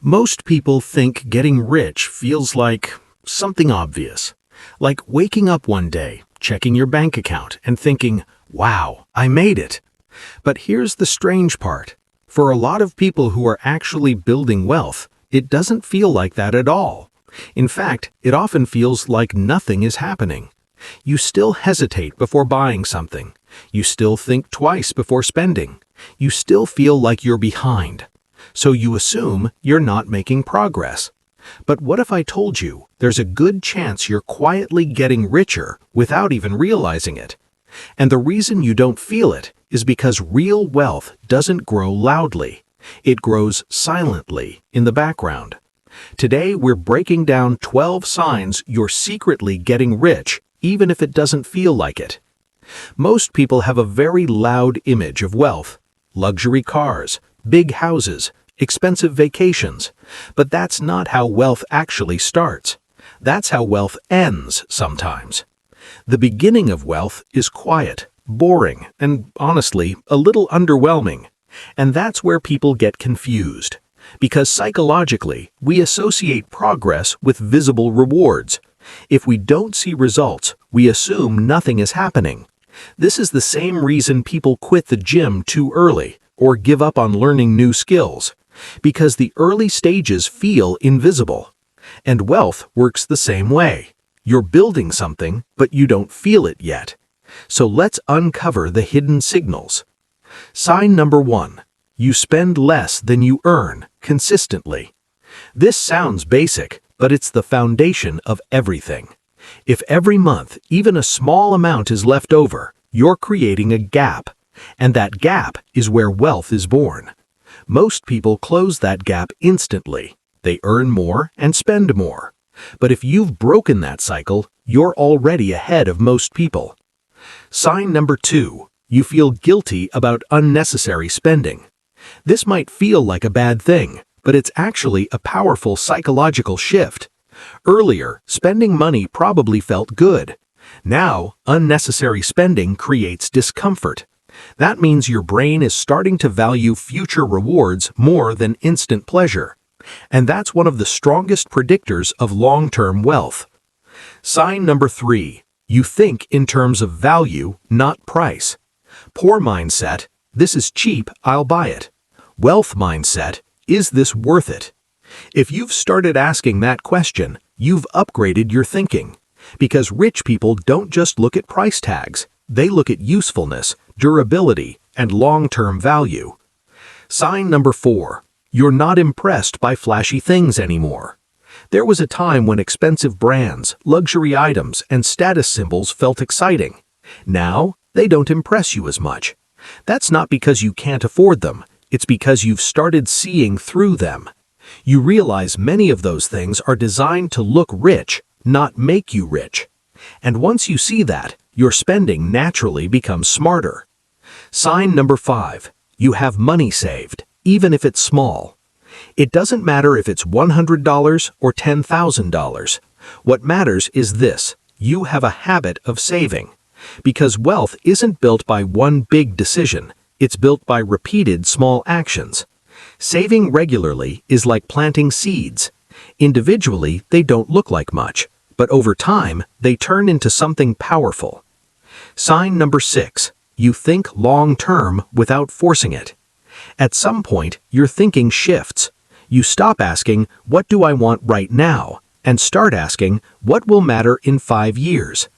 Most people think getting rich feels like something obvious, like waking up one day, checking your bank account, and thinking, wow, I made it. But here's the strange part. For a lot of people who are actually building wealth, it doesn't feel like that at all. In fact, it often feels like nothing is happening. You still hesitate before buying something. You still think twice before spending. You still feel like you're behind. So you assume you're not making progress. But what if I told you there's a good chance you're quietly getting richer without even realizing it? And the reason you don't feel it is because real wealth doesn't grow loudly. It grows silently in the background. Today, we're breaking down 12 signs you're secretly getting rich, even if it doesn't feel like it. Most people have a very loud image of wealth: luxury cars, big houses, expensive vacations. But that's not how wealth actually starts. That's how wealth ends sometimes. The beginning of wealth is quiet, boring, and honestly, a little underwhelming. And that's where people get confused. Because psychologically, we associate progress with visible rewards. If we don't see results, we assume nothing is happening. This is the same reason people quit the gym too early or give up on learning new skills, because the early stages feel invisible. And wealth works the same way. You're building something, but you don't feel it yet. So let's uncover the hidden signals. Sign number 1. You spend less than you earn consistently. This sounds basic, but it's the foundation of everything. If every month even a small amount is left over, you're creating a gap. And that gap is where wealth is born. Most people close that gap instantly. They earn more and spend more. But if you've broken that cycle, you're already ahead of most people. Sign number 2. You feel guilty about unnecessary spending. This might feel like a bad thing, but it's actually a powerful psychological shift. Earlier, spending money probably felt good. Now, unnecessary spending creates discomfort. That means your brain is starting to value future rewards more than instant pleasure. And that's one of the strongest predictors of long-term wealth. Sign number 3. You think in terms of value, not price. Poor mindset: this is cheap, I'll buy it. Wealth mindset: is this worth it? If you've started asking that question, you've upgraded your thinking. Because rich people don't just look at price tags, they look at usefulness, durability, and long-term value. Sign number 4. You're not impressed by flashy things anymore. There was a time when expensive brands, luxury items, and status symbols felt exciting. Now, they don't impress you as much. That's not because you can't afford them. It's because you've started seeing through them. You realize many of those things are designed to look rich, not make you rich. And once you see that, your spending naturally becomes smarter. Sign number 5. You have money saved, even if it's small. It doesn't matter if it's $100 or $10,000. What matters is this: you have a habit of saving. Because wealth isn't built by one big decision, it's built by repeated small actions. Saving regularly is like planting seeds. Individually, they don't look like much, but over time, they turn into something powerful. Sign number 6. You think long-term without forcing it. At some point, your thinking shifts. You stop asking, what do I want right now? And start asking, what will matter in 5 years?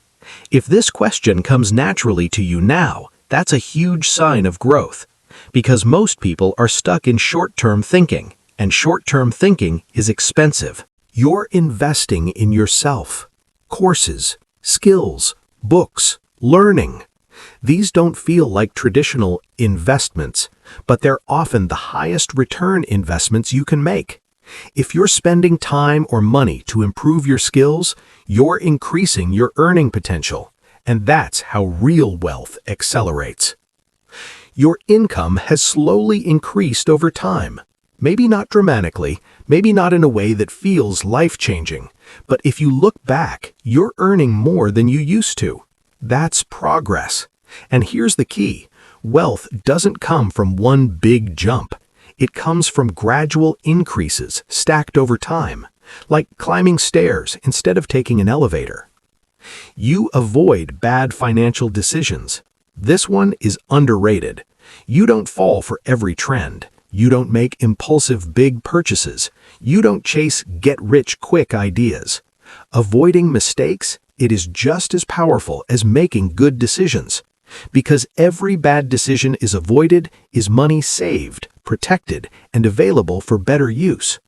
If this question comes naturally to you now, that's a huge sign of growth. Because most people are stuck in short-term thinking, and short-term thinking is expensive. You're investing in yourself. Courses, skills, books, learning. These don't feel like traditional investments, but they're often the highest return investments you can make. If you're spending time or money to improve your skills, you're increasing your earning potential, and that's how real wealth accelerates. Your income has slowly increased over time. Maybe not dramatically, maybe not in a way that feels life-changing, but if you look back, you're earning more than you used to. That's progress. And here's the key: wealth doesn't come from one big jump. It comes from gradual increases stacked over time, like climbing stairs instead of taking an elevator. You avoid bad financial decisions. This one is underrated. You don't fall for every trend. You don't make impulsive big purchases. You don't chase get-rich-quick ideas. Avoiding mistakes, it is just as powerful as making good decisions. Because every bad decision is avoided is money saved, protected, and available for better use.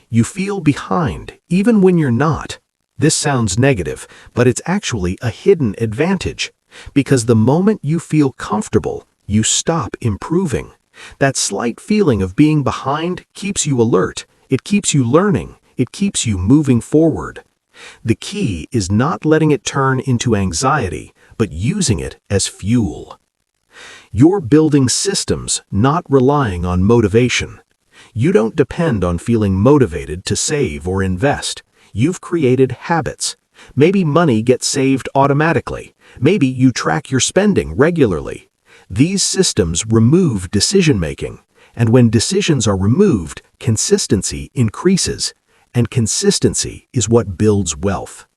You feel behind, even when you're not. This sounds negative, but it's actually a hidden advantage. Because the moment you feel comfortable, you stop improving. That slight feeling of being behind keeps you alert. It keeps you learning. It keeps you moving forward. The key is not letting it turn into anxiety, but using it as fuel. You're building systems, not relying on motivation. You don't depend on feeling motivated to save or invest. You've created habits. Maybe money gets saved automatically. Maybe you track your spending regularly. These systems remove decision-making, and when decisions are removed, consistency increases, and consistency is what builds wealth.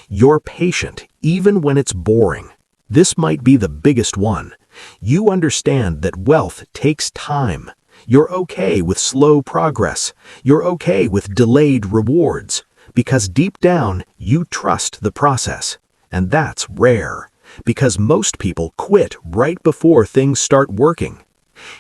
You're patient, even when it's boring. This might be the biggest one. You understand that wealth takes time. You're okay with slow progress. You're okay with delayed rewards, because deep down, you trust the process. And that's rare, because most people quit right before things start working.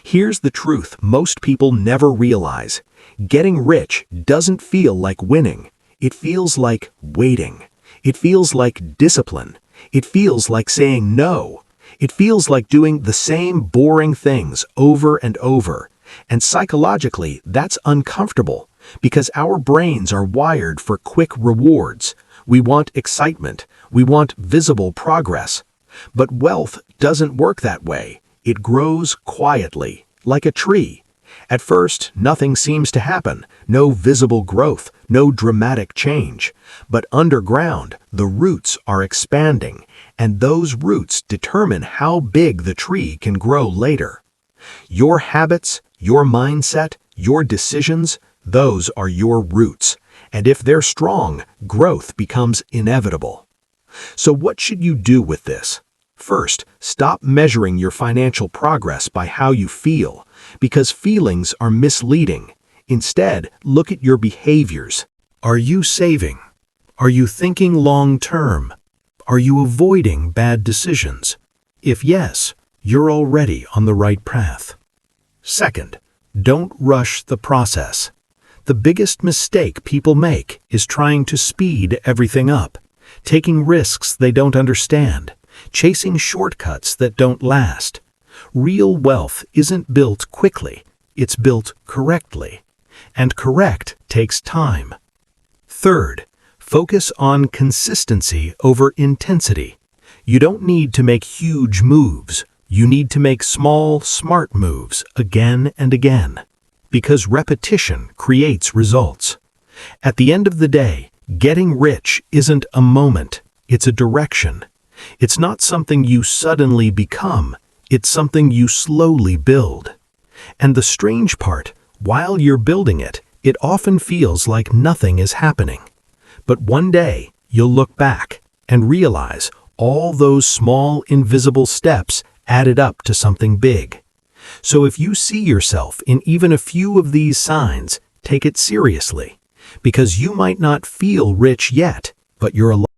Here's the truth most people never realize. Getting rich doesn't feel like winning. It feels like waiting. It feels like discipline. It feels like saying no. It feels like doing the same boring things over and over. And psychologically, that's uncomfortable because our brains are wired for quick rewards. We want excitement. We want visible progress. But wealth doesn't work that way. It grows quietly, like a tree. At first, nothing seems to happen. No visible growth, no dramatic change. But underground, the roots are expanding, and those roots determine how big the tree can grow later. Your habits, your mindset, your decisions, those are your roots. And if they're strong, growth becomes inevitable. So what should you do with this? First, stop measuring your financial progress by how you feel, because feelings are misleading. Instead, look at your behaviors. Are you saving? Are you thinking long-term? Are you avoiding bad decisions? If yes, you're already on the right path. Second, don't rush the process. The biggest mistake people make is trying to speed everything up, taking risks they don't understand, chasing shortcuts that don't last. Real wealth isn't built quickly, it's built correctly. And correct takes time. Third, focus on consistency over intensity. You don't need to make huge moves. You need to make small, smart moves again and again. Because repetition creates results. At the end of the day, getting rich isn't a moment, it's a direction. It's not something you suddenly become, it's something you slowly build. And the strange part, while you're building it, it often feels like nothing is happening. But one day, you'll look back and realize all those small, invisible steps added up to something big. So if you see yourself in even a few of these signs, take it seriously. Because you might not feel rich yet, but you're alive.